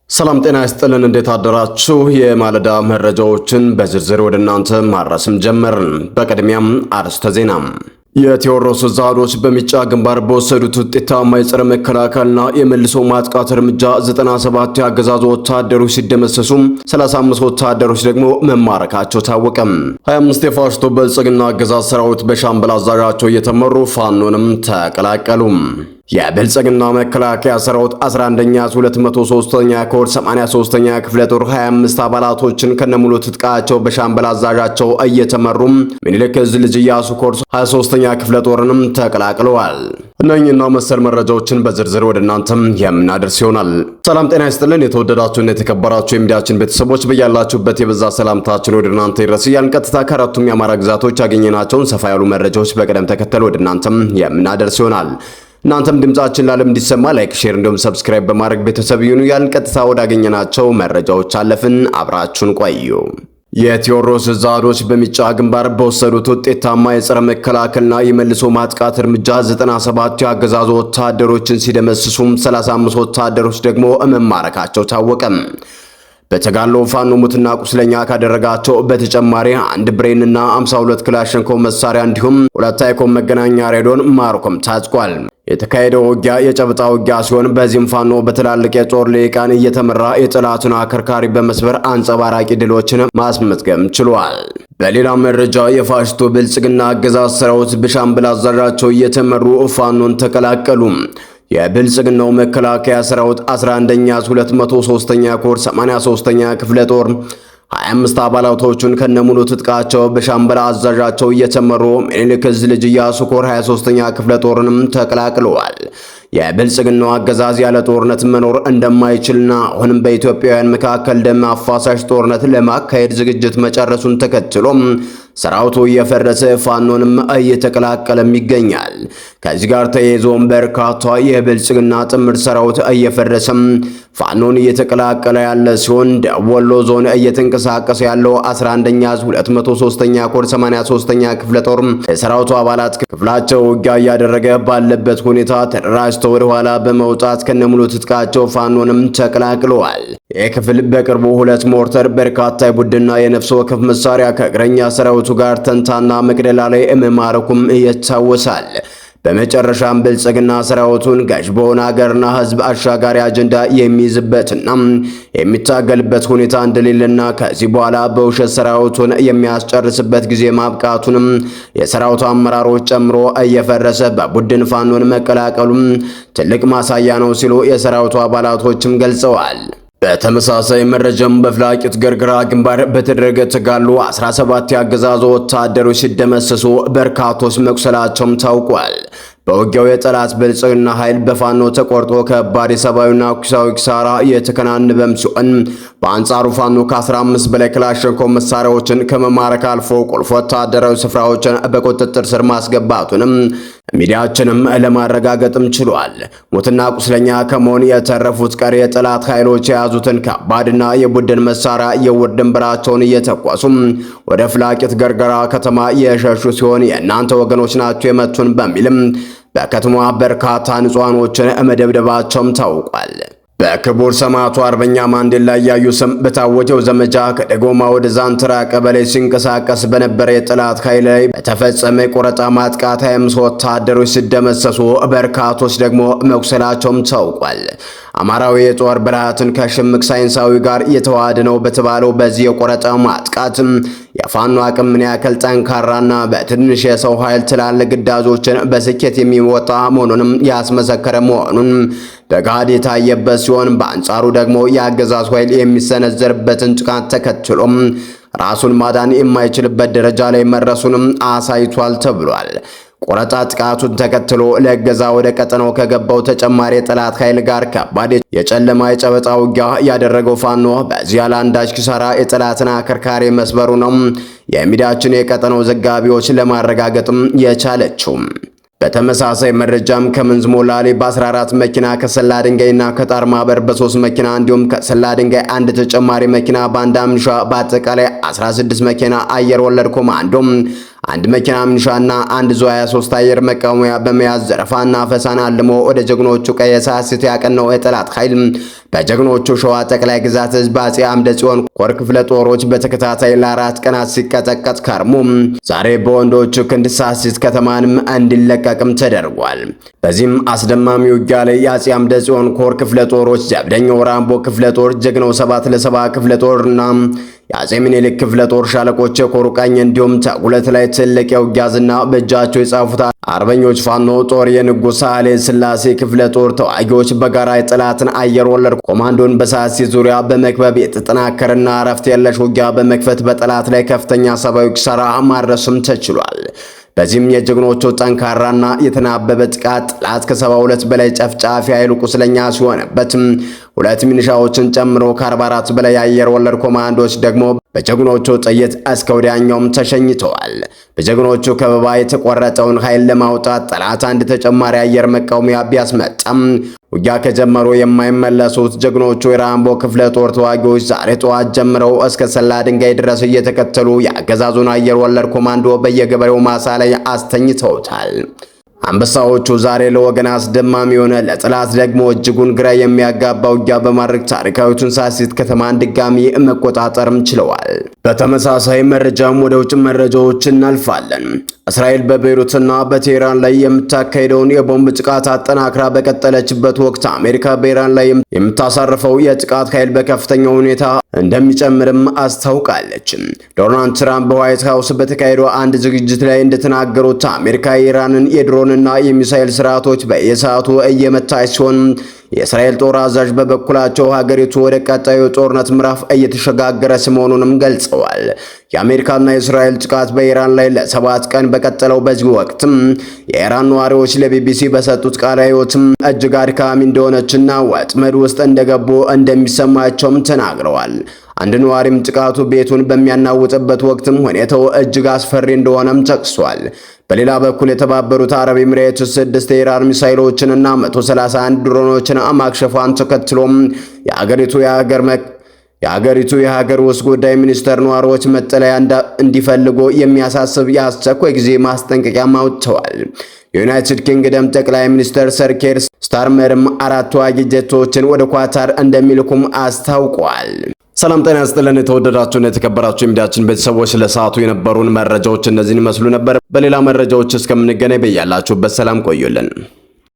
ሰላም ጤና ይስጥልን። እንዴት አደራችሁ? የማለዳ መረጃዎችን በዝርዝር ወደ እናንተ ማድረስም ጀመርን። በቅድሚያም አርዕስተ ዜና። የቴዎድሮስ ዛዶች በሚጫ ግንባር በወሰዱት ውጤታማ የጸረ መከላከልና የመልሶ ማጥቃት እርምጃ 97 የአገዛዙ ወታደሮች ሲደመሰሱ 35 ወታደሮች ደግሞ መማረካቸው ታወቀ። 25 የፋሽስቱ ብልጽግና አገዛዝ ሰራዊት በሻምበል አዛዣቸው እየተመሩ ፋኖንም ተቀላቀሉ። የብልጽግና መከላከያ ሰራዊት 11ኛ 203ኛ ኮር 83ኛ ክፍለ ጦር 25 አባላቶችን ከነሙሉ ትጥቃቸው በሻምበል አዛዣቸው እየተመሩ ምኒልክ ዕዝ ልጅ ኢያሱ ኮር 23ኛ ክፍለ ጦርንም ተቀላቅለዋል። እነኚህና መሰል መረጃዎችን በዝርዝር ወደ እናንተም የምናደርስ ይሆናል። ሰላም ጤና ይስጥልን። የተወደዳችሁና የተከበራችሁ የሚዲያችን ቤተሰቦች በያላችሁበት የበዛ ሰላምታችን ወደ እናንተ ይድረስ እያልን ቀጥታ ከአራቱም የአማራ ግዛቶች ያገኘናቸውን ሰፋ ያሉ መረጃዎች በቅደም ተከተል ወደ እናንተም የምናደርስ ይሆናል። እናንተም ድምጻችን ለዓለም እንዲሰማ ላይክ፣ ሼር እንዲሁም ሰብስክራይብ በማድረግ ቤተሰብ ይሁኑ ያልን ቀጥታ ወዳገኘናቸው መረጃዎች አለፍን። አብራችሁን ቆዩ። የቴዎድሮስ ዛዶች በሚጫ ግንባር በወሰዱት ውጤታማ የጸረ መከላከልና የመልሶ ማጥቃት እርምጃ 97 የአገዛዙ ወታደሮችን ሲደመስሱ 35 ወታደሮች ደግሞ መማረካቸው ታወቀ። በተጋድሎ ፋኖ ሙትና ቁስለኛ ካደረጋቸው በተጨማሪ አንድ ብሬንና 52 ክላሽንኮቭ መሳሪያ እንዲሁም 2 አይኮም መገናኛ ሬዲዮን ማርኮም ታጥቋል። የተካሄደው ውጊያ የጨበጣ ውጊያ ሲሆን በዚህም ፋኖ በትላልቅ የጦር ልሂቃን እየተመራ የጠላትን አከርካሪ በመስበር አንጸባራቂ ድሎችን ማስመዝገብ ችሏል። በሌላ መረጃ የፋሽስቱ ብልጽግና አገዛዝ ሰራዊት በሻምበል አዛዣቸው እየተመሩ ፋኖን ተቀላቀሉ። የብልጽግናው መከላከያ ሰራዊት 11ኛ 203ኛ ኮር 83ኛ ክፍለ ጦር 25 አባላቶቹን ከነሙሉ ትጥቃቸው በሻምበል አዛዣቸው እየተመሩ ምኒልክ ዕዝ ልጅ ኢያሱ ኮር 23ኛ ክፍለ ጦርንም ተቀላቅለዋል። የብልጽግናው አገዛዝ ያለ ጦርነት መኖር እንደማይችልና አሁንም በኢትዮጵያውያን መካከል ደም አፋሳሽ ጦርነት ለማካሄድ ዝግጅት መጨረሱን ተከትሎ ሰራዊቱ እየፈረሰ ፋኖንም እየተቀላቀለም ይገኛል። ከዚህ ጋር ተያይዞም በርካታ የብልጽግና ጥምር ሰራዊት እየፈረሰም ፋኖን እየተቀላቀለ ያለ ሲሆን ደቡብ ወሎ ዞን እየተንቀሳቀሰ ያለው 11ኛ 203ኛ ኮር 83ኛ ክፍለ ጦር የሰራዊቱ አባላት ክፍላቸው ውጊያ እያደረገ ባለበት ሁኔታ ተደራጅተው ወደ ኋላ በመውጣት ከነሙሉ ትጥቃቸው ፋኖንም ተቀላቅለዋል። ይህ ክፍል በቅርቡ 2 ሞርተር፣ በርካታ የቡድንና የነፍስ ወከፍ መሳሪያ ከእግረኛ ሰራዊቱ ጋር ተንታና መቅደላ ላይ መማረኩም ይታወሳል። በመጨረሻም ብልጽግና ሰራዊቱን ገዥ በሆነ ሀገርና ሕዝብ አሻጋሪ አጀንዳ የሚይዝበትና የሚታገልበት ሁኔታ እንደሌለና ከዚህ በኋላ በውሸት ሰራዊቱን የሚያስጨርስበት ጊዜ ማብቃቱንም የሰራዊቱ አመራሮች ጨምሮ እየፈረሰ በቡድን ፋኖን መቀላቀሉም ትልቅ ማሳያ ነው ሲሉ የሰራዊቱ አባላቶችም ገልጸዋል። በተመሳሳይ መረጃም በፍላቂት ገርግራ ግንባር በተደረገ ተጋድሎ 17 የአገዛዙ ወታደሮች ሲደመሰሱ በርካቶች መቁሰላቸውም ታውቋል። በውጊያው የጠላት ብልጽግና ኃይል በፋኖ ተቆርጦ ከባድ የሰብአዊና ቁሳዊ ኪሳራ የተከናነበም ሲሆን በአንጻሩ ፋኖ ከ15 በላይ ክላሽንኮቭ መሳሪያዎችን ከመማረክ አልፎ ቁልፍ ወታደራዊ ስፍራዎችን በቁጥጥር ስር ማስገባቱንም ሚዲያችንም ለማረጋገጥም ችሏል። ሞትና ቁስለኛ ከመሆን የተረፉት ቀሪ የጠላት ኃይሎች የያዙትን ከባድና የቡድን መሳሪያ የውር ድንበራቸውን እየተኳሱም ወደ ፍላቂት ገርገራ ከተማ የሸሹ ሲሆን የእናንተ ወገኖች ናቸው የመቱን በሚልም በከተማዋ በርካታ ንጹሃኖችን መደብደባቸውም ታውቋል። በክቡር ሰማዕቱ አርበኛ ማንዴላ እያዩ ስም በታወጀው ዘመቻ ከደጎማ ወደ ዛንትራ ቀበሌ ሲንቀሳቀስ በነበረ የጠላት ኃይል ላይ በተፈጸመ የቆረጣ ማጥቃት 25 ወታደሮች ሲደመሰሱ በርካቶች ደግሞ መቁሰላቸውም ታውቋል። አማራዊ የጦር ብልሃትን ከሽምቅ ሳይንሳዊ ጋር የተዋሃደ ነው በተባለው በዚህ የቆረጣ ማጥቃት የፋኖ አቅም ምን ያክል ጠንካራና በትንሽ የሰው ኃይል ትላልቅ ግዳጆችን በስኬት የሚወጣ መሆኑንም ያስመሰከረ መሆኑን በጋድ የታየበት ሲሆን በአንጻሩ ደግሞ የአገዛዙ ኃይል የሚሰነዘርበትን ጥቃት ተከትሎም ራሱን ማዳን የማይችልበት ደረጃ ላይ መድረሱንም አሳይቷል ተብሏል። ቆረጣ ጥቃቱን ተከትሎ ለገዛ ወደ ቀጠናው ከገባው ተጨማሪ የጠላት ኃይል ጋር ከባድ የጨለማ የጨበጣ ውጊያ ያደረገው ፋኖ በዚህ ያለ አንዳች ኪሳራ የጠላትን አከርካሪ መስበሩ ነው የሚዲያችን የቀጠናው ዘጋቢዎች ለማረጋገጥም የቻለችው። በተመሳሳይ መረጃም ከምንዝ ሞላሌ በ14 መኪና ከሰላ ድንጋይና ከጣርማበር በ3 መኪና እንዲሁም ከሰላ ድንጋይ አንድ ተጨማሪ መኪና ባንዳ ምንሻ በአጠቃላይ 16 መኪና አየር ወለድ ኮማንዶም አንድ መኪና ምንሻና አንድ ዙ 23 አየር መቃወሚያ በመያዝ ዘረፋና አፈሳን አልሞ ወደ ጀግኖቹ ቀይ ሰዓት ያቀናው የጠላት ኃይል በጀግኖቹ ሸዋ ጠቅላይ ግዛት ህዝብ አፄ አምደ ጽዮን ኮር ክፍለ ጦሮች በተከታታይ ለ4 ቀናት ሲቀጠቀጥ ከርሞ ዛሬ በወንዶቹ ክንድ ሳሲት ከተማንም እንዲለቀቅም ተደርጓል። በዚህም አስደማሚ ውጊያ ላይ የአፄ አምደ ጽዮን ኮር ክፍለ ጦሮች ጀብደኛው ራምቦ ክፍለ ጦር፣ ጀግናው 7 ለ7 ክፍለ ጦርና የአፄ ምኒልክ ክፍለ ጦር ሻለቆች የኮሩ ቀኝ እንዲሁም ተጉለት ላይ ትልቅ የውጊያ ዝና በእጃቸው የጻፉት አርበኞች ፋኖ ጦር የንጉሥ ኃይለ ሥላሴ ክፍለ ጦር ተዋጊዎች በጋራ የጠላትን አየር ወለድ ኮማንዶን በሳሲት ዙሪያ በመክበብ የተጠናከረና እረፍት የለሽ ውጊያ በመክፈት በጠላት ላይ ከፍተኛ ሰብአዊ ኪሳራ ማድረስም ተችሏል። በዚህም የጀግኖቹ ጠንካራና የተናበበ ጥቃት ጠላት ከ72 በላይ ጨፍጫፊ ኃይሉ ቁስለኛ ሲሆንበትም 2 ሚኒሻዎችን ጨምሮ ከ44 በላይ የአየር ወለድ ኮማንዶች ደግሞ በጀግኖቹ ጥይት እስከ ወዲያኛውም ተሸኝተዋል። በጀግኖቹ ከበባ የተቆረጠውን ኃይል ለማውጣት ጠላት አንድ ተጨማሪ አየር መቃወሚያ ቢያስመጣም ውጊያ ከጀመሩ የማይመለሱት ጀግኖቹ የራምቦ ክፍለ ጦር ተዋጊዎች ዛሬ ጠዋት ጀምረው እስከ ሰላ ድንጋይ ድረስ እየተከተሉ የአገዛዙን አየር ወለድ ኮማንዶ በየገበሬው ማሳ ላይ አስተኝተውታል። አንበሳዎቹ ዛሬ ለወገን አስደማሚ የሆነ ለጠላት ደግሞ እጅጉን ግራ የሚያጋባ ውጊያ በማድረግ ታሪካዊቱን ሳሲት ከተማን ድጋሚ መቆጣጠርም ችለዋል። በተመሳሳይ መረጃም ወደ ውጭ መረጃዎች እናልፋለን። እስራኤል በቤይሩትና በቴህራን ላይ የምታካሄደውን የቦምብ ጥቃት አጠናክራ በቀጠለችበት ወቅት አሜሪካ በኢራን ላይ የምታሳርፈው የጥቃት ኃይል በከፍተኛ ሁኔታ እንደሚጨምርም አስታውቃለች። ዶናልድ ትራምፕ በዋይት ሃውስ በተካሄደው አንድ ዝግጅት ላይ እንደተናገሩት አሜሪካ የኢራንን የድሮንና የሚሳኤል ስርዓቶች በየሰዓቱ እየመታች ሲሆን የእስራኤል ጦር አዛዥ በበኩላቸው ሀገሪቱ ወደ ቀጣዩ ጦርነት ምዕራፍ እየተሸጋገረች መሆኑንም ገልጸዋል። የአሜሪካና የእስራኤል ጥቃት በኢራን ላይ ለ7 ቀን በቀጠለው በዚህ ወቅትም የኢራን ነዋሪዎች ለቢቢሲ በሰጡት ቃለ ሕይወትም እጅግ አድካሚ እንደሆነችና ወጥመድ ውስጥ እንደገቡ እንደሚሰማቸውም ተናግረዋል። አንድ ነዋሪም ጥቃቱ ቤቱን በሚያናውጥበት ወቅትም ሁኔታው እጅግ አስፈሪ እንደሆነም ጠቅሷል። በሌላ በኩል የተባበሩት አረብ ኤሚሬትስ 6 የኢራን ሚሳኤሎችንና 131 ድሮኖችን ማክሸፏን ተከትሎም የሀገሪቱ የሀገር ውስጥ ጉዳይ ሚኒስቴር ነዋሪዎች መጠለያ እንዲፈልጉ የሚያሳስብ የአስቸኳይ ጊዜ ማስጠንቀቂያ አውጥተዋል። የዩናይትድ ኪንግደም ጠቅላይ ሚኒስትር ሰር ኬር ስታርመርም 4 ተዋጊ ጀቶችን ወደ ኳታር እንደሚልኩም አስታውቋል። ሰላም ጤና ይስጥልን። የተወደዳችሁና የተከበራችሁ የሚዲያችን ቤተሰቦች ለሰዓቱ የነበሩን መረጃዎች እነዚህን ይመስሉ ነበር። በሌላ መረጃዎች እስከምንገናኝ በያላችሁበት ሰላም ቆዩልን።